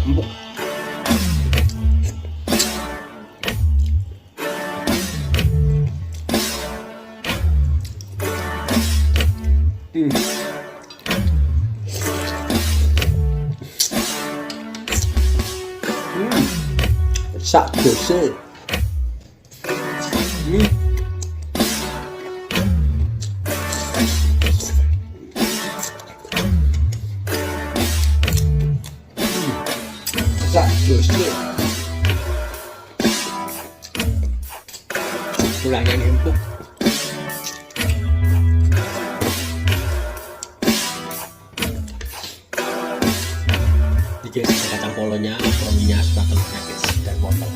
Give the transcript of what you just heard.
empuk. Sạ kiểu C. Sạ kiểu C. Tulang yang empuk. Dikasih kacang polonya, minyak, batang guys, dan wortel.